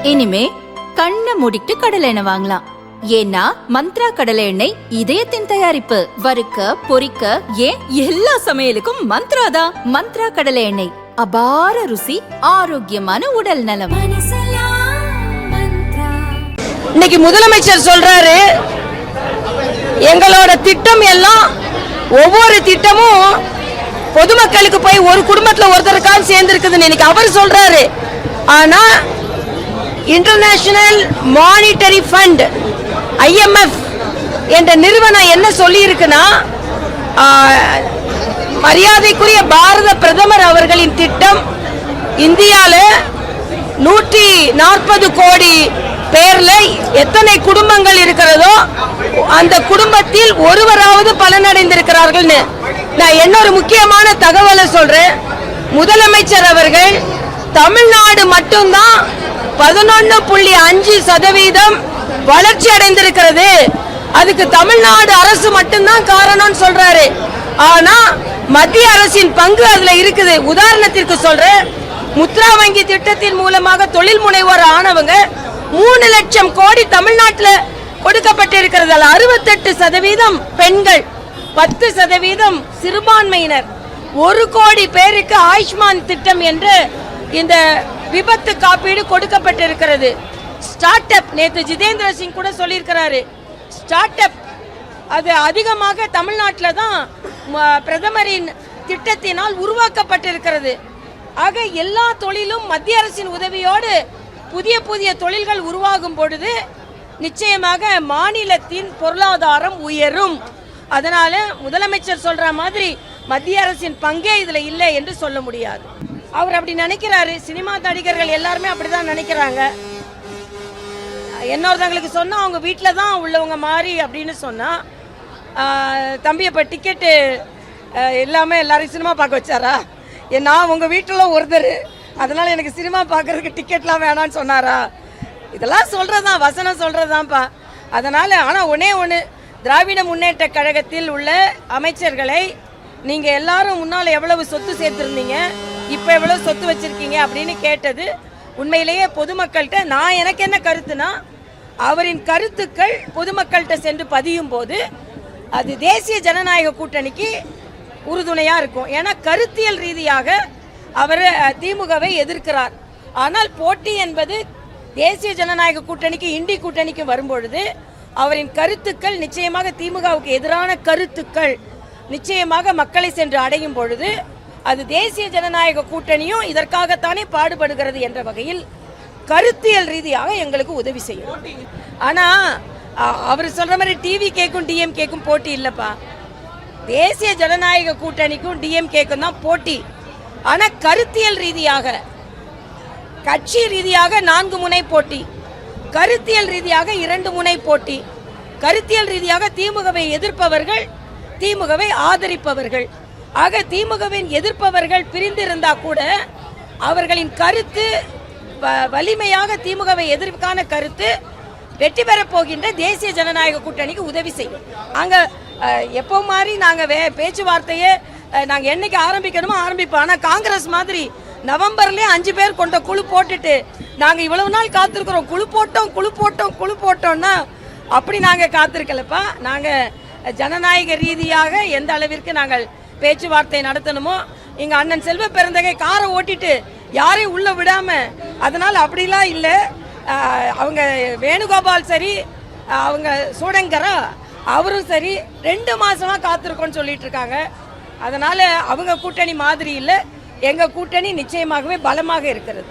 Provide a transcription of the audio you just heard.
இனிமே கண்ணை மூடிட்டு கடலை எண்ணெய் வாங்கலாம். ஏன்னா மந்த்ரா கடலை எண்ணெய் இதயத்தின் தயாரிப்பு. வறுக்க பொரிக்க ஏன் எல்லா சமையலுக்கும் மந்த்ரா தான். மந்த்ரா கடலை எண்ணெய், அபார ருசி, ஆரோக்கியமான உடல் நலம். இன்னைக்கு முதலமைச்சர் சொல்றாரு, எங்களோட திட்டம் எல்லாம் ஒவ்வொரு திட்டமும் பொதுமக்களுக்கு போய் ஒரு குடும்பத்துல ஒருத்தருக்காக சேர்ந்து இருக்குதுன்னு இன்னைக்கு அவர் சொல்றாரு. ஆனா இன்டர்நேஷனல் மானிட்டரி ஃபண்ட் IMF என்ற நிறுவனம் என்ன சொல்லி இருக்குன்னா, மரியாதைக்குரிய பாரத பிரதமர் அவர்களின் திட்டம் இந்தியால 140 கோடி பேர்ல எத்தனை குடும்பங்கள் இருக்கிறதோ அந்த குடும்பத்தில் ஒருவராவது பலனடைந்திருக்கிறார்கள். நான் இன்னொரு முக்கியமான தகவலை சொல்றேன். முதலமைச்சர் அவர்கள் தமிழ்நாடு மட்டும்தான் 11.5% வளர்ச்சி அடைந்திருக்கிறது, அதுக்கு தமிழ்நாடு அரசு மட்டும்தான் காரணம் சொல்றாரு. ஆனா மத்திய அரசின் பங்கு அதுல இருக்குது. உதாரணத்திற்கு சொல்றேன், முத்ரா வங்கி திட்டத்தின் மூலமாக தொழில் முனைவோர் ஆனவங்க 3 லட்சம் கோடி தமிழ்நாட்டில் கொடுக்கப்பட்டிருக்கிறது. 68% பெண்கள், 10% சிறுபான்மையினர், 1 கோடி பேருக்கு ஆயுஷ்மான் திட்டம் என்று இந்த விபத்து காப்பீடு கொடுக்கப்பட்டிருக்கிறது. ஸ்டார்ட் அப், நேற்று ஜிதேந்திர சிங் கூட சொல்லியிருக்கிறாரு, ஸ்டார்ட் அப் அது அதிகமாக தமிழ்நாட்டில் தான் பிரதமரின் திட்டத்தினால் உருவாக்கப்பட்டிருக்கிறது. ஆக எல்லா தொழிலும் மத்திய அரசின் உதவியோடு புதிய புதிய தொழில்கள் உருவாகும் பொழுது நிச்சயமாக மாநிலத்தின் பொருளாதாரம் உயரும். அதனால முதலமைச்சர் சொல்ற மாதிரி மத்திய அரசின் பங்கே இதுல இல்லை என்று சொல்ல முடியாது. அவர் அப்படி நினைக்கிறாரு. சினிமா நடிகர்கள் எல்லாருமே அப்படிதான் நினைக்கிறாங்க. இன்னொருத்தவங்களுக்கு சொன்னா அவங்க வீட்டில் தான் உள்ளவங்க மாதிரி அப்படின்னு சொன்னா, தம்பி இப்போ டிக்கெட்டு இல்லாமல் எல்லாரையும் சினிமா பார்க்க வச்சாரா? நான் உங்கள் வீட்டில் ஒருத்தர், அதனால எனக்கு சினிமா பார்க்கறதுக்கு டிக்கெட்லாம் வேணான்னு சொன்னாரா? இதெல்லாம் சொல்றதான், வசனம் சொல்றதான்ப்பா. அதனால ஆனால் ஒன்று, திராவிட முன்னேற்ற கழகத்தில் உள்ள அமைச்சர்களை நீங்கள் எல்லாரும் முன்னால் எவ்வளவு சொத்து சேர்த்துருந்தீங்க, இப்போ எவ்வளவு சொத்து வச்சிருக்கீங்க அப்படின்னு கேட்டது உண்மையிலேயே பொதுமக்கள்கிட்ட நான் எனக்கு என்ன கருத்துனா, அவரின் கருத்துக்கள் பொதுமக்கள்கிட்ட சென்று பதியும் போது அது தேசிய ஜனநாயக கூட்டணிக்கு உறுதுணையாக இருக்கும். ஏன்னா கருத்தியல் ரீதியாக அவர் திமுகவை எதிர்க்கிறார். ஆனால் போட்டி என்பது தேசிய ஜனநாயக கூட்டணிக்கு இண்டி கூட்டணிக்கு வரும்பொழுது அவரின் கருத்துக்கள் நிச்சயமாக திமுகவுக்கு எதிரான கருத்துக்கள் நிச்சயமாக மக்களை சென்று அடையும் பொழுது அது தேசிய ஜனநாயக கூட்டணியும் இதற்காகத்தானே பாடுபடுகிறது என்ற வகையில் கருத்தியல் ரீதியாக எங்களுக்கு உதவி செய்யும். ஆனா அவர் சொல்ற மாதிரி டிவி கேக்கும் டிஎம்கேக்கும் போட்டி இல்லப்பா. தேசிய ஜனநாயக கூட்டணிக்கும் டிஎம்கேக்கும் தான் போட்டி. ஆனா கருத்தியல் ரீதியாக, கட்சி ரீதியாக 4 முனை போட்டி, கருத்தியல் ரீதியாக 2 முனை போட்டி. கருத்தியல் ரீதியாக திமுகவை எதிர்ப்பவர்கள், திமுகவை ஆதரிப்பவர்கள். ஆக திமுகவின் எதிர்ப்பவர்கள் பிரிந்திருந்தா கூட அவர்களின் கருத்து வலிமையாக திமுகவை எதிர்க்கான கருத்து வெற்றி பெறப் போகின்ற தேசிய ஜனநாயக கூட்டணிக்கு உதவி செய்யும். அங்க எப்போ மாதிரி நாங்க பேச்சுவார்த்தையே நாங்க என்னைக்கு ஆரம்பிக்கணுமோ ஆரம்பிப்போம். ஆனா காங்கிரஸ் மாதிரி நவம்பர்லயே 5 பேர் கொண்ட குழு போட்டுட்டு நாங்க இவ்வளவு நாள் காத்திருக்கிறோம், குழு போட்டோம்னா அப்படி நாங்க காத்திருக்கலப்பா. நாங்க ஜனநாயக ரீதியாக எந்த அளவிற்கு நாங்கள் பேச்சுவார்த்தை நடத்தணுமோ, எங்க அண்ணன் செல்வ பெருந்தகை காரை ஓட்டிட்டு யாரையும் உள்ள விடாம, அதனால அப்படிலாம் இல்லை. அவங்க வேணுகோபால் சரி, அவங்க சூடங்கரா அவரும் சரி 2 மாசமா காத்திருக்கோன்னு சொல்லிட்டு இருக்காங்க. அதனால அவங்க கூட்டணி மாதிரி இல்லை, எங்க கூட்டணி நிச்சயமாகவே பலமாக இருக்கிறது.